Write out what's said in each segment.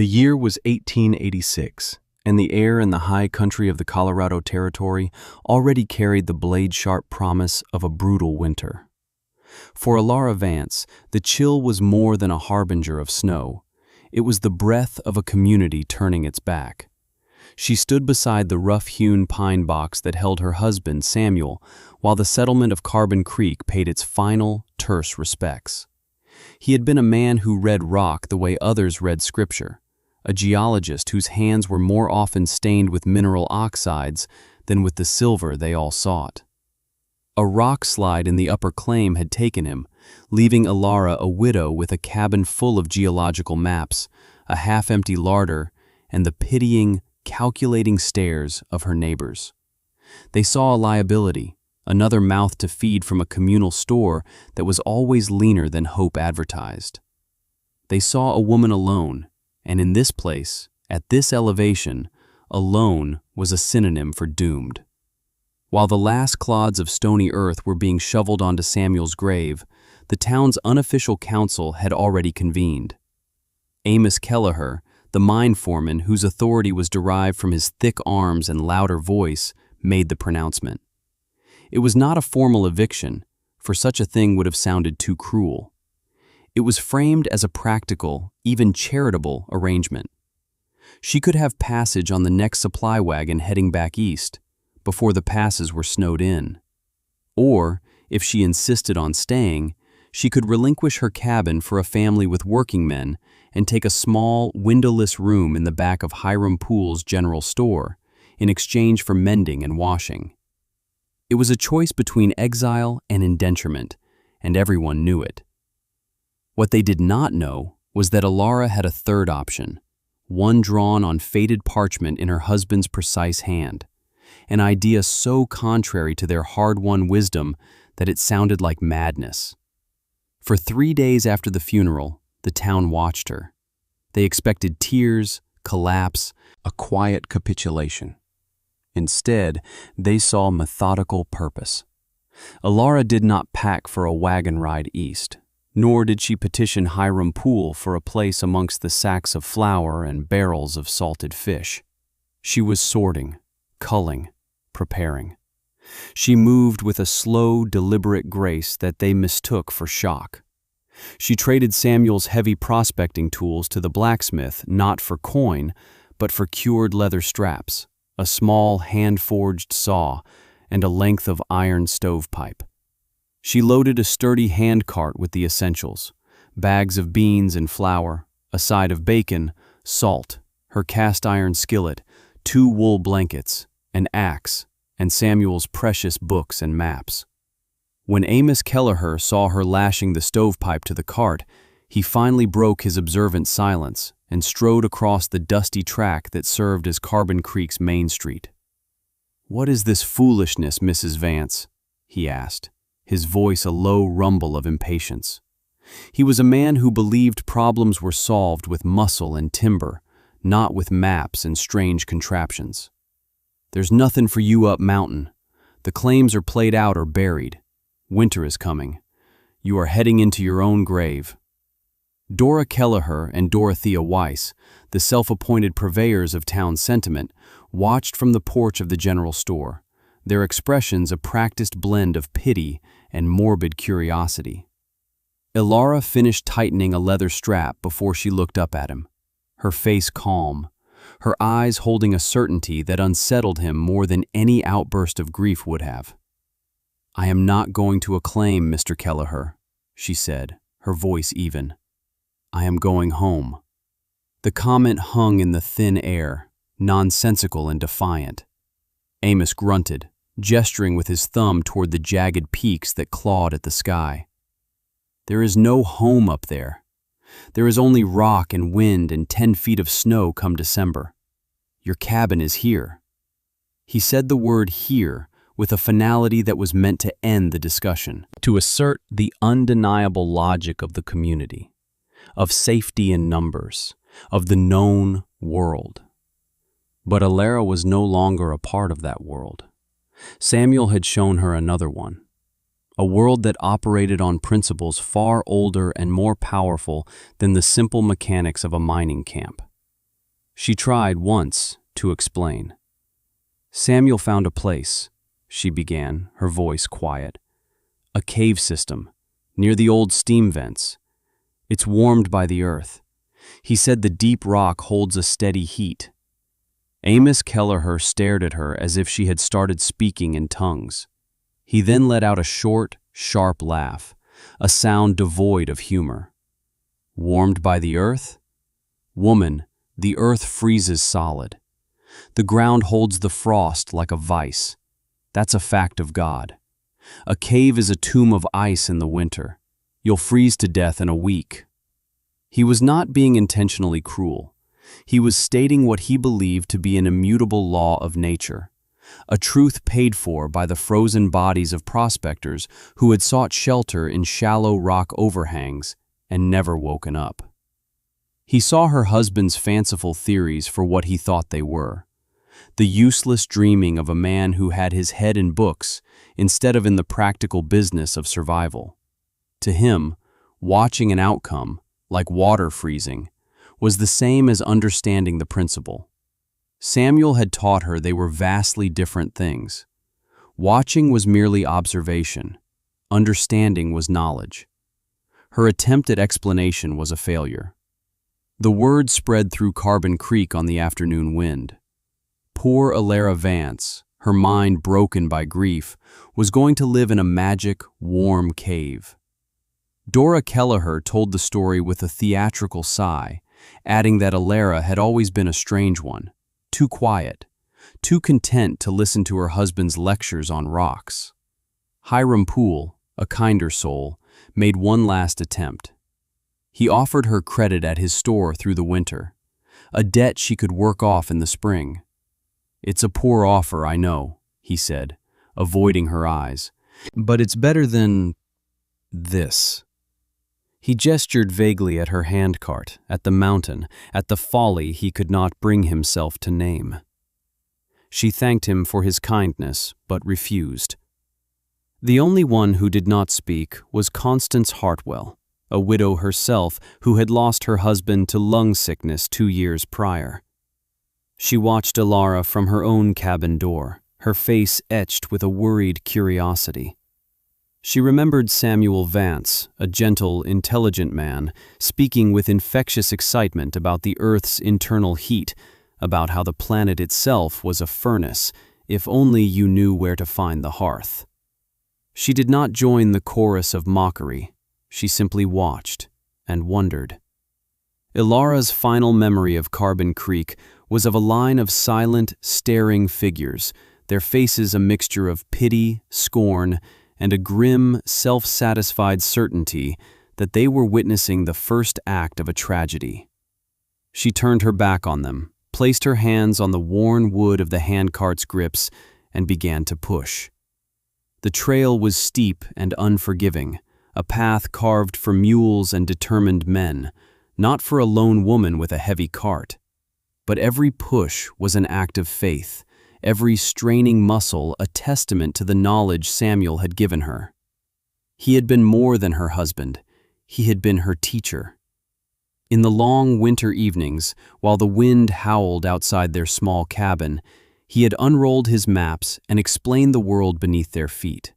The year was 1886, and the air in the high country of the Colorado Territory already carried the blade-sharp promise of a brutal winter. For Alara Vance, the chill was more than a harbinger of snow. It was the breath of a community turning its back. She stood beside the rough-hewn pine box that held her husband, Samuel, while the settlement of Carbon Creek paid its final, terse respects. He had been a man who read rock the way others read scripture, a geologist whose hands were more often stained with mineral oxides than with the silver they all sought. A rock slide in the upper claim had taken him, leaving Alara a widow with a cabin full of geological maps, a half-empty larder, and the pitying, calculating stares of her neighbors. They saw a liability, another mouth to feed from a communal store that was always leaner than hope advertised. They saw a woman alone, and in this place, at this elevation, alone was a synonym for doomed. While the last clods of stony earth were being shoveled onto Samuel's grave, the town's unofficial council had already convened. Amos Kelleher, the mine foreman whose authority was derived from his thick arms and louder voice, made the pronouncement. It was not a formal eviction, for such a thing would have sounded too cruel. It was framed as a practical, even charitable arrangement. She could have passage on the next supply wagon heading back east, before the passes were snowed in. Or, if she insisted on staying, she could relinquish her cabin for a family with working men and take a small, windowless room in the back of Hiram Poole's general store, in exchange for mending and washing. It was a choice between exile and indenturement, and everyone knew it. What they did not know was that Alara had a third option, one drawn on faded parchment in her husband's precise hand, an idea so contrary to their hard-won wisdom that it sounded like madness. For 3 days after the funeral, the town watched her. They expected tears, collapse, a quiet capitulation. Instead, they saw methodical purpose. Alara did not pack for a wagon ride east, nor did she petition Hiram Poole for a place amongst the sacks of flour and barrels of salted fish. She was sorting, culling, preparing. She moved with a slow, deliberate grace that they mistook for shock. She traded Samuel's heavy prospecting tools to the blacksmith not for coin, but for cured leather straps, a small hand-forged saw, and a length of iron stovepipe. She loaded a sturdy handcart with the essentials, bags of beans and flour, a side of bacon, salt, her cast-iron skillet, 2 wool blankets, an axe, and Samuel's precious books and maps. When Amos Kelleher saw her lashing the stovepipe to the cart, he finally broke his observant silence and strode across the dusty track that served as Carbon Creek's main street. "What is this foolishness, Mrs. Vance?" he asked, his voice a low rumble of impatience. He was a man who believed problems were solved with muscle and timber, not with maps and strange contraptions. "There's nothing for you up mountain. The claims are played out or buried. Winter is coming. You are heading into your own grave." Dora Kelleher and Dorothea Weiss, the self-appointed purveyors of town sentiment, watched from the porch of the general store, their expressions a practiced blend of pity and morbid curiosity. Alara finished tightening a leather strap before she looked up at him, her face calm, her eyes holding a certainty that unsettled him more than any outburst of grief would have. "I am not going to acclaim, Mr. Kelleher," she said, her voice even. "I am going home." The comment hung in the thin air, nonsensical and defiant. Amos grunted, gesturing with his thumb toward the jagged peaks that clawed at the sky. "There is no home up there. There is only rock and wind and 10 feet of snow come December. Your cabin is here." He said the word "here" with a finality that was meant to end the discussion, to assert the undeniable logic of the community, of safety in numbers, of the known world. But Alara was no longer a part of that world. Samuel had shown her another one, a world that operated on principles far older and more powerful than the simple mechanics of a mining camp. She tried once to explain. Samuel found a place, she began, her voice quiet. A cave system, near the old steam vents. It's warmed by the earth. He said the deep rock holds a steady heat. Amos Kelleher stared at her as if she had started speaking in tongues. He then let out a short, sharp laugh, a sound devoid of humor. Warmed by the earth? Woman, the earth freezes solid. The ground holds the frost like a vice. That's a fact of God. A cave is a tomb of ice in the winter. You'll freeze to death in a week. He was not being intentionally cruel. He was stating what he believed to be an immutable law of nature, a truth paid for by the frozen bodies of prospectors who had sought shelter in shallow rock overhangs and never woken up. He saw her husband's fanciful theories for what he thought they were, the useless dreaming of a man who had his head in books instead of in the practical business of survival. To him, watching an outcome, like water freezing, was the same as understanding the principle. Samuel had taught her they were vastly different things. Watching was merely observation. Understanding was knowledge. Her attempt at explanation was a failure. The word spread through Carbon Creek on the afternoon wind. Poor Alara Vance, her mind broken by grief, was going to live in a magic, warm cave. Dora Kelleher told the story with a theatrical sigh, adding that Alara had always been a strange one, too quiet, too content to listen to her husband's lectures on rocks. Hiram Poole, a kinder soul, made one last attempt. He offered her credit at his store through the winter, a debt she could work off in the spring. "It's a poor offer, I know," he said, avoiding her eyes, "but it's better than this." He gestured vaguely at her handcart, at the mountain, at the folly he could not bring himself to name. She thanked him for his kindness, but refused. The only one who did not speak was Constance Hartwell, a widow herself who had lost her husband to lung sickness 2 years prior. She watched Alara from her own cabin door, her face etched with a worried curiosity. She remembered Samuel Vance, a gentle, intelligent man, speaking with infectious excitement about the Earth's internal heat, about how the planet itself was a furnace, if only you knew where to find the hearth. She did not join the chorus of mockery. She simply watched and wondered. Ilara's final memory of Carbon Creek was of a line of silent, staring figures, their faces a mixture of pity, scorn, and a grim, self-satisfied certainty that they were witnessing the first act of a tragedy. She turned her back on them, placed her hands on the worn wood of the handcart's grips, and began to push. The trail was steep and unforgiving, a path carved for mules and determined men, not for a lone woman with a heavy cart. But every push was an act of faith, every straining muscle a testament to the knowledge Samuel had given her. He had been more than her husband. He had been her teacher. In the long winter evenings, while the wind howled outside their small cabin, he had unrolled his maps and explained the world beneath their feet.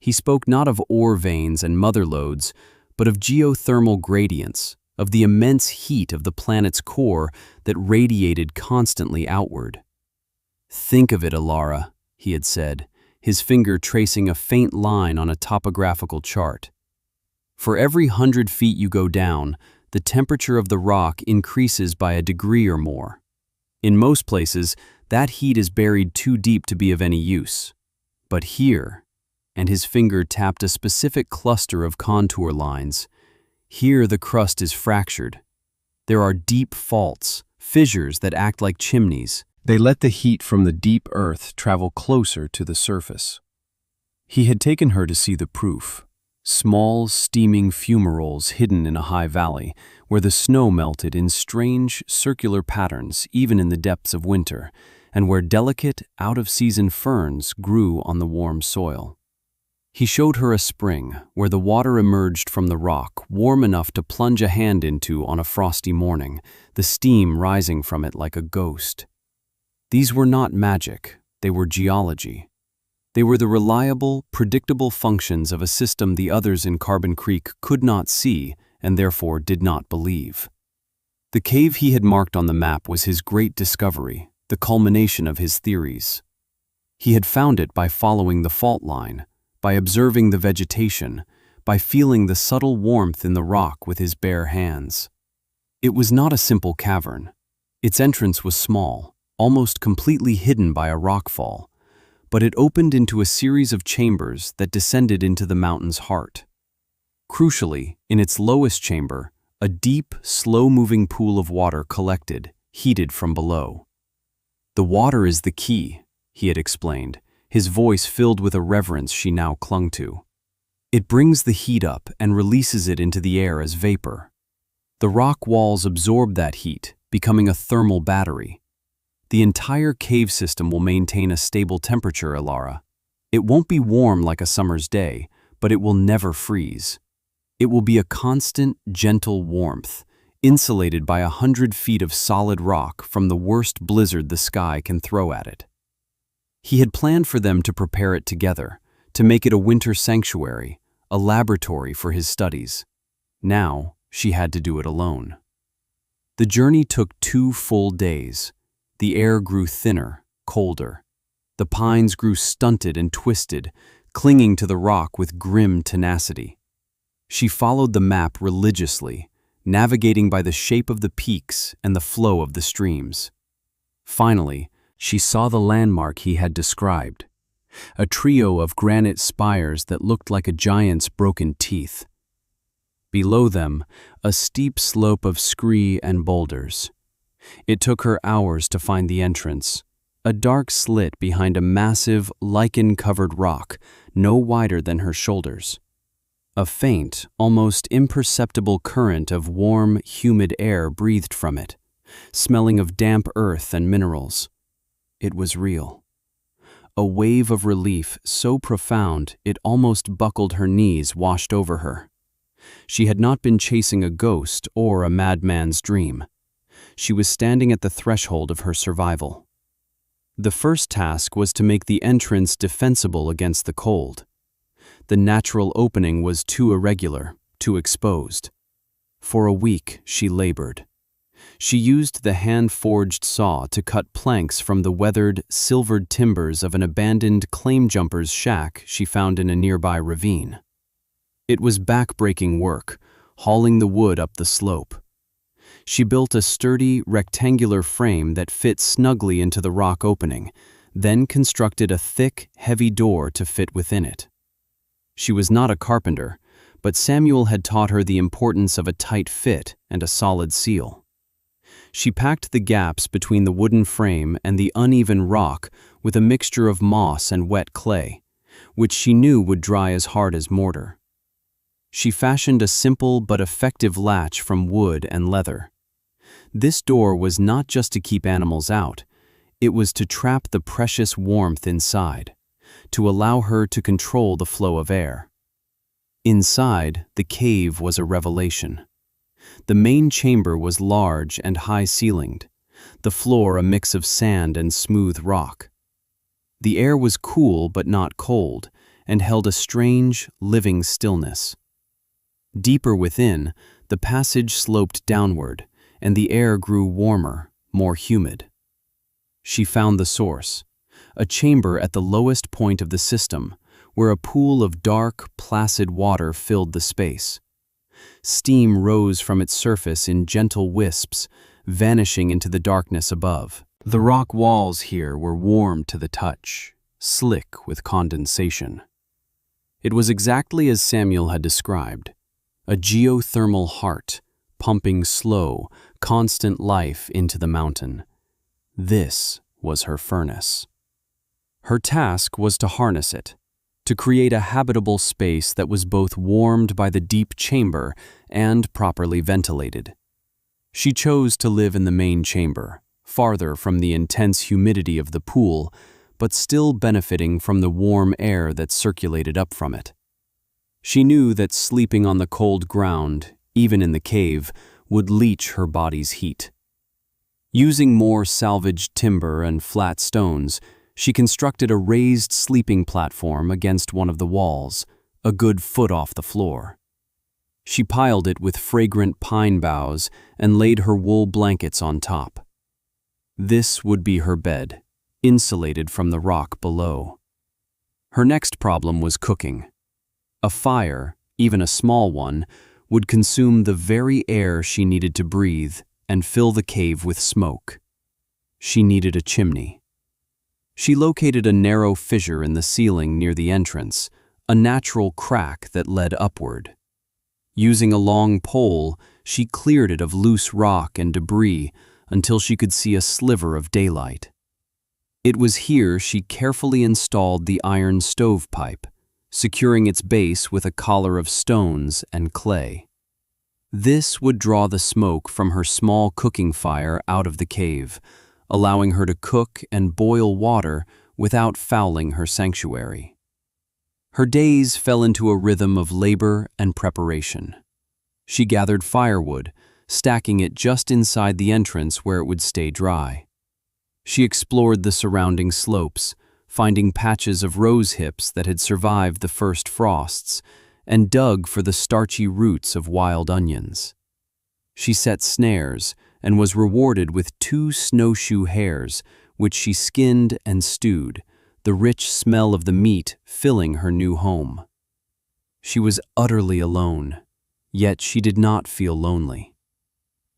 He spoke not of ore veins and mother lodes, but of geothermal gradients, of the immense heat of the planet's core that radiated constantly outward. "Think of it, Alara," he had said, his finger tracing a faint line on a topographical chart. "For every 100 feet you go down, the temperature of the rock increases by a degree or more. In most places, that heat is buried too deep to be of any use. But here," and his finger tapped a specific cluster of contour lines, "here the crust is fractured. There are deep faults, fissures that act like chimneys. They let the heat from the deep earth travel closer to the surface." He had taken her to see the proof. Small, steaming fumaroles hidden in a high valley, where the snow melted in strange, circular patterns even in the depths of winter, and where delicate, out-of-season ferns grew on the warm soil. He showed her a spring where the water emerged from the rock, warm enough to plunge a hand into on a frosty morning, the steam rising from it like a ghost. These were not magic, they were geology. They were the reliable, predictable functions of a system the others in Carbon Creek could not see and therefore did not believe. The cave he had marked on the map was his great discovery, the culmination of his theories. He had found it by following the fault line, by observing the vegetation, by feeling the subtle warmth in the rock with his bare hands. It was not a simple cavern. Its entrance was small, almost completely hidden by a rockfall, but it opened into a series of chambers that descended into the mountain's heart. Crucially, in its lowest chamber, a deep, slow-moving pool of water collected, heated from below. "The water is the key," he had explained, his voice filled with a reverence she now clung to. "It brings the heat up and releases it into the air as vapor. The rock walls absorb that heat, becoming a thermal battery. The entire cave system will maintain a stable temperature, Ilara. It won't be warm like a summer's day, but it will never freeze. It will be a constant, gentle warmth, insulated by 100 feet of solid rock from the worst blizzard the sky can throw at it." He had planned for them to prepare it together, to make it a winter sanctuary, a laboratory for his studies. Now, she had to do it alone. The journey took 2 full days. The air grew thinner, colder. The pines grew stunted and twisted, clinging to the rock with grim tenacity. She followed the map religiously, navigating by the shape of the peaks and the flow of the streams. Finally, she saw the landmark he had described, a trio of granite spires that looked like a giant's broken teeth. Below them, a steep slope of scree and boulders. It took her hours to find the entrance, a dark slit behind a massive, lichen-covered rock, no wider than her shoulders. A faint, almost imperceptible current of warm, humid air breathed from it, smelling of damp earth and minerals. It was real. A wave of relief so profound it almost buckled her knees washed over her. She had not been chasing a ghost or a madman's dream. She was standing at the threshold of her survival. The first task was to make the entrance defensible against the cold. The natural opening was too irregular, too exposed. For a week, she labored. She used the hand-forged saw to cut planks from the weathered, silvered timbers of an abandoned claim-jumper's shack she found in a nearby ravine. It was back-breaking work, hauling the wood up the slope. She built a sturdy, rectangular frame that fit snugly into the rock opening, then constructed a thick, heavy door to fit within it. She was not a carpenter, but Samuel had taught her the importance of a tight fit and a solid seal. She packed the gaps between the wooden frame and the uneven rock with a mixture of moss and wet clay, which she knew would dry as hard as mortar. She fashioned a simple but effective latch from wood and leather. This door was not just to keep animals out, it was to trap the precious warmth inside, to allow her to control the flow of air. Inside, the cave was a revelation. The main chamber was large and high-ceilinged, the floor a mix of sand and smooth rock. The air was cool but not cold, and held a strange, living stillness. Deeper within, the passage sloped downward, and the air grew warmer, more humid. She found the source, a chamber at the lowest point of the system, where a pool of dark, placid water filled the space. Steam rose from its surface in gentle wisps, vanishing into the darkness above. The rock walls here were warm to the touch, slick with condensation. It was exactly as Samuel had described, a geothermal heart, pumping slow, constant life into the mountain. This was her furnace. Her task was to harness it, to create a habitable space that was both warmed by the deep chamber and properly ventilated. She chose to live in the main chamber, farther from the intense humidity of the pool, but still benefiting from the warm air that circulated up from it. She knew that sleeping on the cold ground, even in the cave, would leach her body's heat. Using more salvaged timber and flat stones, she constructed a raised sleeping platform against one of the walls, a good foot off the floor. She piled it with fragrant pine boughs and laid her wool blankets on top. This would be her bed, insulated from the rock below. Her next problem was cooking. A fire, even a small one, would consume the very air she needed to breathe and fill the cave with smoke. She needed a chimney. She located a narrow fissure in the ceiling near the entrance, a natural crack that led upward. Using a long pole, she cleared it of loose rock and debris until she could see a sliver of daylight. It was here she carefully installed the iron stovepipe, securing its base with a collar of stones and clay. This would draw the smoke from her small cooking fire out of the cave, allowing her to cook and boil water without fouling her sanctuary. Her days fell into a rhythm of labor and preparation. She gathered firewood, stacking it just inside the entrance where it would stay dry. She explored the surrounding slopes, finding patches of rose hips that had survived the first frosts, and dug for the starchy roots of wild onions. She set snares and was rewarded with 2 snowshoe hares, which she skinned and stewed, the rich smell of the meat filling her new home. She was utterly alone, yet she did not feel lonely.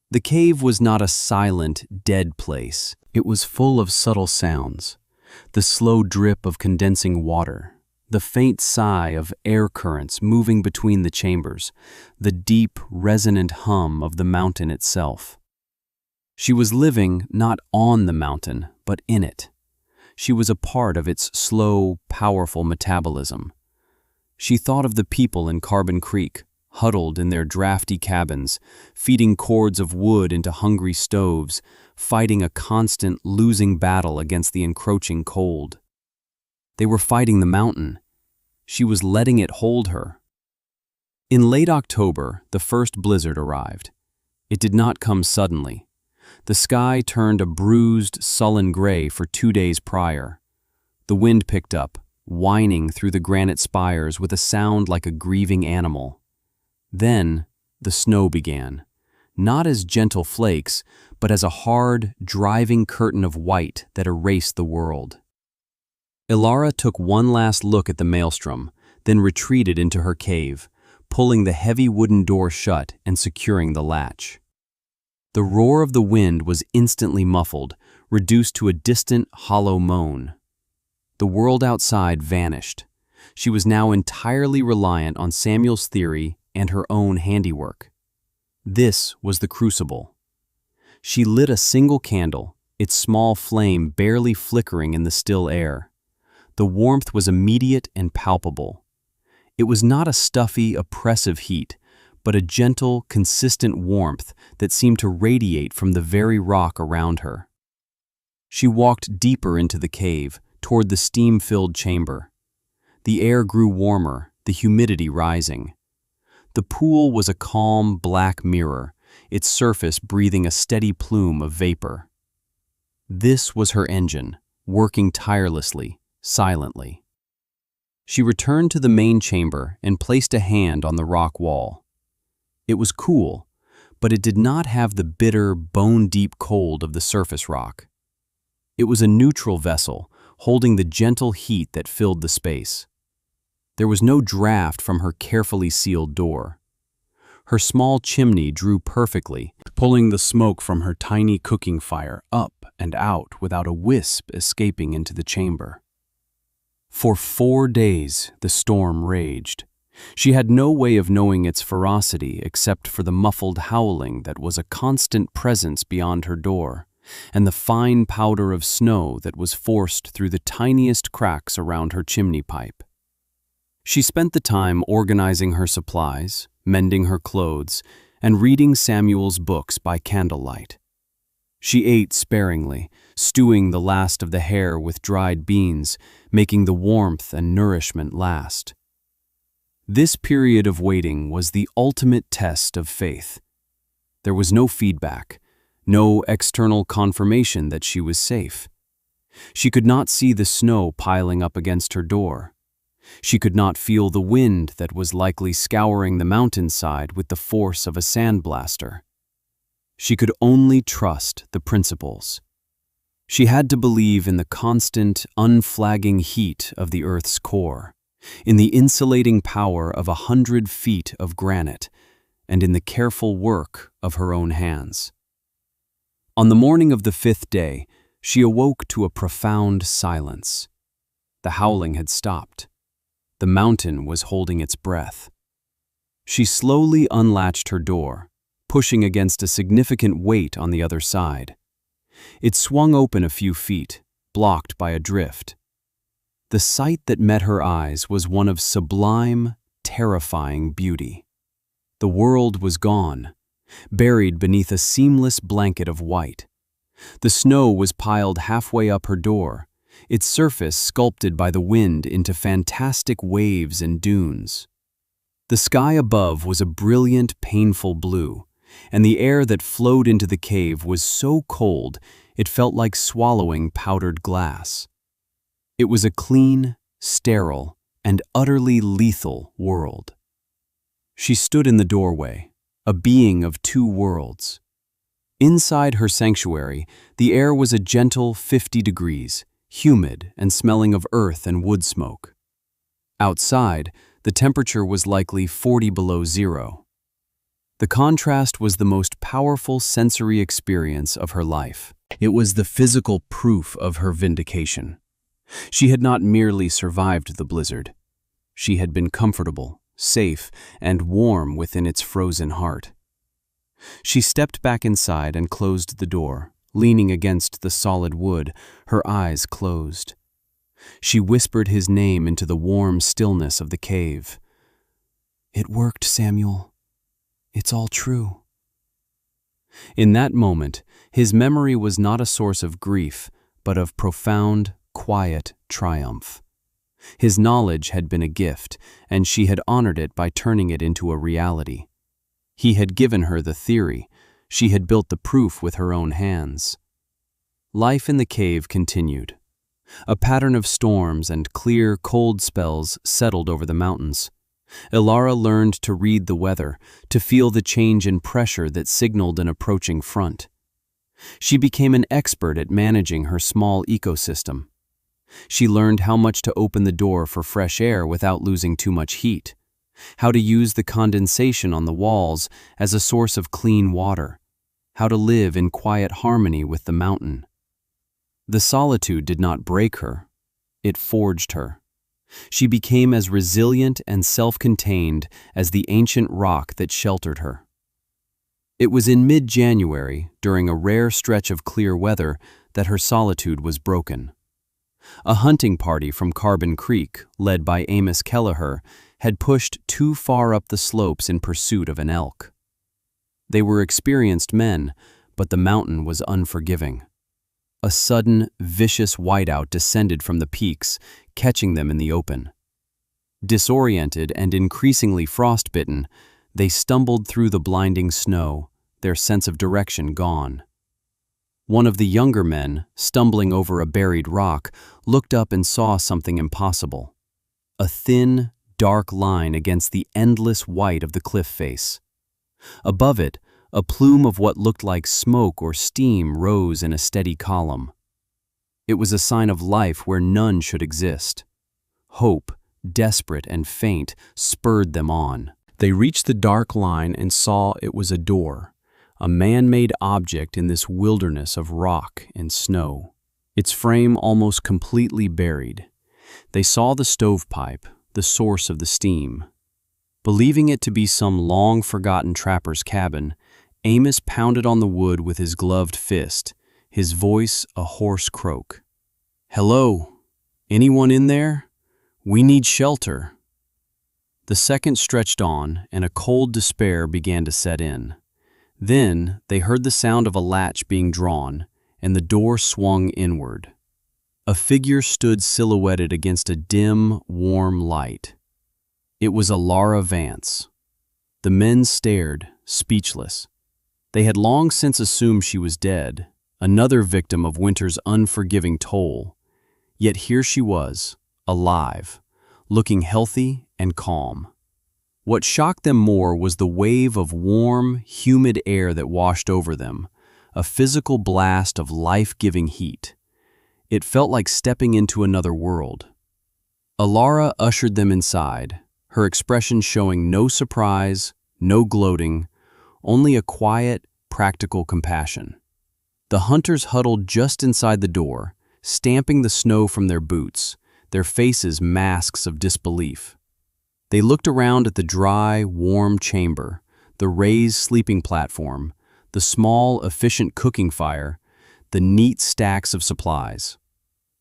The cave was not a silent, dead place. It was full of subtle sounds. The slow drip of condensing water, the faint sigh of air currents moving between the chambers, the deep, resonant hum of the mountain itself. She was living not on the mountain, but in it. She was a part of its slow, powerful metabolism. She thought of the people in Carbon Creek, huddled in their drafty cabins, feeding cords of wood into hungry stoves, fighting a constant, losing battle against the encroaching cold. They were fighting the mountain. She was letting it hold her. In late October, the first blizzard arrived. It did not come suddenly. The sky turned a bruised, sullen gray for 2 days prior. The wind picked up, whining through the granite spires with a sound like a grieving animal. Then, the snow began, not as gentle flakes, but as a hard, driving curtain of white that erased the world. Ilara took one last look at the maelstrom, then retreated into her cave, pulling the heavy wooden door shut and securing the latch. The roar of the wind was instantly muffled, reduced to a distant, hollow moan. The world outside vanished. She was now entirely reliant on Samuel's theory and her own handiwork. This was the crucible. She lit a single candle, its small flame barely flickering in the still air. The warmth was immediate and palpable. It was not a stuffy, oppressive heat, but a gentle, consistent warmth that seemed to radiate from the very rock around her. She walked deeper into the cave, toward the steam-filled chamber. The air grew warmer, the humidity rising. The pool was a calm, black mirror, its surface breathing a steady plume of vapor. This was her engine, working tirelessly, silently. She returned to the main chamber and placed a hand on the rock wall. It was cool, but it did not have the bitter, bone-deep cold of the surface rock. It was a neutral vessel, holding the gentle heat that filled the space. There was no draft from her carefully sealed door. Her small chimney drew perfectly, pulling the smoke from her tiny cooking fire up and out without a wisp escaping into the chamber. For 4 days, the storm raged. She had no way of knowing its ferocity except for the muffled howling that was a constant presence beyond her door, and the fine powder of snow that was forced through the tiniest cracks around her chimney pipe. She spent the time organizing her supplies, mending her clothes, and reading Samuel's books by candlelight. She ate sparingly, stewing the last of the hare with dried beans, making the warmth and nourishment last. This period of waiting was the ultimate test of faith. There was no feedback, no external confirmation that she was safe. She could not see the snow piling up against her door. She could not feel the wind that was likely scouring the mountainside with the force of a sandblaster. She could only trust the principles. She had to believe in the constant, unflagging heat of the Earth's core, in the insulating power of 100 feet of granite, and in the careful work of her own hands. On the morning of the 5th day, she awoke to a profound silence. The howling had stopped. The mountain was holding its breath. She slowly unlatched her door, pushing against a significant weight on the other side. It swung open a few feet, blocked by a drift. The sight that met her eyes was one of sublime, terrifying beauty. The world was gone, buried beneath a seamless blanket of white. The snow was piled halfway up her door, its surface sculpted by the wind into fantastic waves and dunes. The sky above was a brilliant, painful blue, and the air that flowed into the cave was so cold it felt like swallowing powdered glass. It was a clean, sterile, and utterly lethal world. She stood in the doorway, a being of two worlds. Inside her sanctuary, the air was a gentle 50 degrees, humid and smelling of earth and wood smoke. Outside, the temperature was likely 40 below zero. The contrast was the most powerful sensory experience of her life. It was the physical proof of her vindication. She had not merely survived the blizzard. She had been comfortable, safe, and warm within its frozen heart. She stepped back inside and closed the door, leaning against the solid wood, her eyes closed. She whispered his name into the warm stillness of the cave. "It worked, Samuel. It's all true." In that moment, his memory was not a source of grief, but of profound, quiet triumph. His knowledge had been a gift, and she had honored it by turning it into a reality. He had given her the theory. She had built the proof with her own hands. Life in the cave continued. A pattern of storms and clear, cold spells settled over the mountains. Ilara learned to read the weather, to feel the change in pressure that signaled an approaching front. She became an expert at managing her small ecosystem. She learned how much to open the door for fresh air without losing too much heat, how to use the condensation on the walls as a source of clean water, how to live in quiet harmony with the mountain. The solitude did not break her, it forged her. She became as resilient and self-contained as the ancient rock that sheltered her. It was in mid-January, during a rare stretch of clear weather, that her solitude was broken. A hunting party from Carbon Creek, led by Amos Kelleher, had pushed too far up the slopes in pursuit of an elk. They were experienced men, but the mountain was unforgiving. A sudden, vicious whiteout descended from the peaks, catching them in the open. Disoriented and increasingly frostbitten, they stumbled through the blinding snow, their sense of direction gone. One of the younger men, stumbling over a buried rock, looked up and saw something impossible. A thin, dark line against the endless white of the cliff face. Above it, a plume of what looked like smoke or steam rose in a steady column. It was a sign of life where none should exist. Hope, desperate and faint, spurred them on. They reached the dark line and saw it was a door, a man-made object in this wilderness of rock and snow, its frame almost completely buried. They saw the stovepipe, the source of the steam. Believing it to be some long-forgotten trapper's cabin, Amos pounded on the wood with his gloved fist, his voice a hoarse croak. "Hello? Anyone in there? We need shelter." The seconds stretched on, and a cold despair began to set in. Then they heard the sound of a latch being drawn, and the door swung inward. A figure stood silhouetted against a dim, warm light. It was Alara Vance. The men stared, speechless. They had long since assumed she was dead, another victim of winter's unforgiving toll. Yet here she was, alive, looking healthy and calm. What shocked them more was the wave of warm, humid air that washed over them, a physical blast of life-giving heat. It felt like stepping into another world. Alara ushered them inside, her expression showing no surprise, no gloating, only a quiet, practical compassion. The hunters huddled just inside the door, stamping the snow from their boots, their faces masks of disbelief. They looked around at the dry, warm chamber, the raised sleeping platform, the small, efficient cooking fire, the neat stacks of supplies.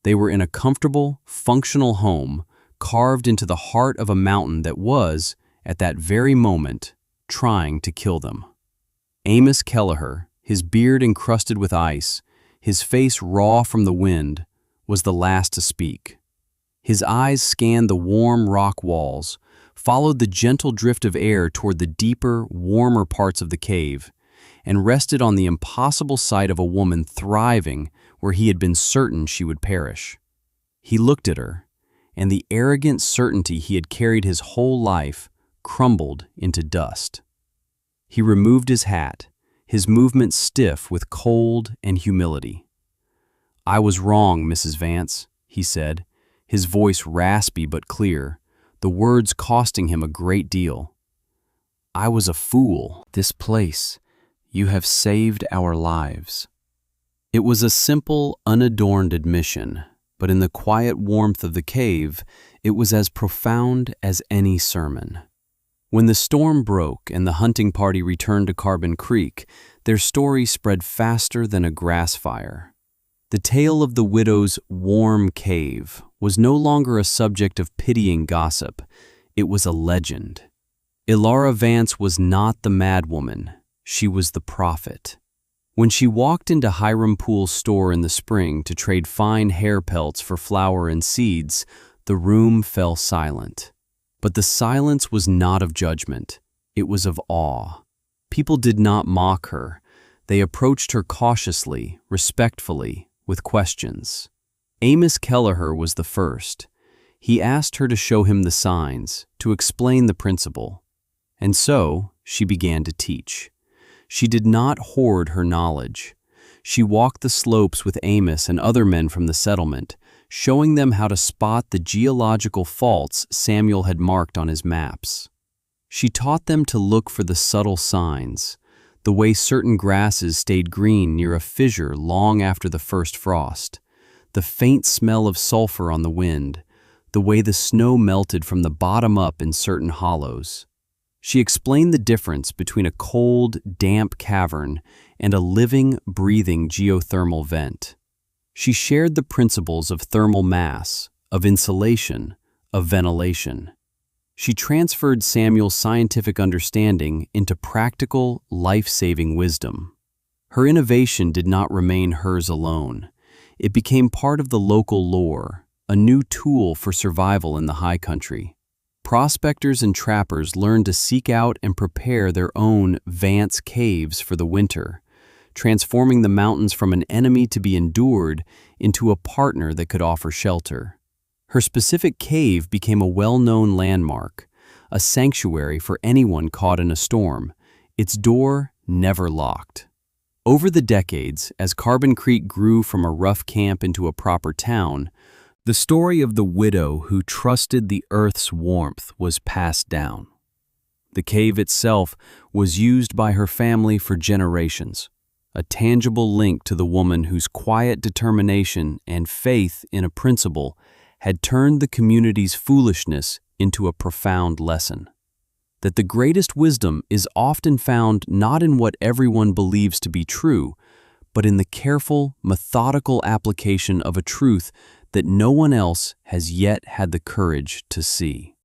They were in a comfortable, functional home carved into the heart of a mountain that was, at that very moment, trying to kill them. Amos Kelleher, his beard encrusted with ice, his face raw from the wind, was the last to speak. His eyes scanned the warm rock walls, followed the gentle drift of air toward the deeper, warmer parts of the cave, and rested on the impossible sight of a woman thriving where he had been certain she would perish. He looked at her, and the arrogant certainty he had carried his whole life crumbled into dust. He removed his hat, his movements stiff with cold and humility. "I was wrong, Mrs. Vance," he said, his voice raspy but clear, the words costing him a great deal. "I was a fool. This place, you have saved our lives." It was a simple, unadorned admission, but in the quiet warmth of the cave, it was as profound as any sermon. When the storm broke and the hunting party returned to Carbon Creek, their story spread faster than a grass fire. The tale of the widow's warm cave was no longer a subject of pitying gossip. It was a legend. Alara Vance was not the madwoman. She was the prophet. When she walked into Hiram Poole's store in the spring to trade fine hair pelts for flour and seeds, the room fell silent. But the silence was not of judgment. It was of awe. People did not mock her. They approached her cautiously, respectfully, with questions. Amos Kelleher was the first. He asked her to show him the signs, to explain the principle. And so, she began to teach. She did not hoard her knowledge. She walked the slopes with Amos and other men from the settlement, showing them how to spot the geological faults Samuel had marked on his maps. She taught them to look for the subtle signs, the way certain grasses stayed green near a fissure long after the first frost, the faint smell of sulfur on the wind, the way the snow melted from the bottom up in certain hollows. She explained the difference between a cold, damp cavern and a living, breathing geothermal vent. She shared the principles of thermal mass, of insulation, of ventilation. She transferred Samuel's scientific understanding into practical, life-saving wisdom. Her innovation did not remain hers alone. It became part of the local lore, a new tool for survival in the high country. Prospectors and trappers learned to seek out and prepare their own Vance caves for the winter, transforming the mountains from an enemy to be endured into a partner that could offer shelter. Her specific cave became a well-known landmark, a sanctuary for anyone caught in a storm, its door never locked. Over the decades, as Carbon Creek grew from a rough camp into a proper town, the story of the widow who trusted the earth's warmth was passed down. The cave itself was used by her family for generations, a tangible link to the woman whose quiet determination and faith in a principle had turned the community's foolishness into a profound lesson. That the greatest wisdom is often found not in what everyone believes to be true, but in the careful, methodical application of a truth that no one else has yet had the courage to see.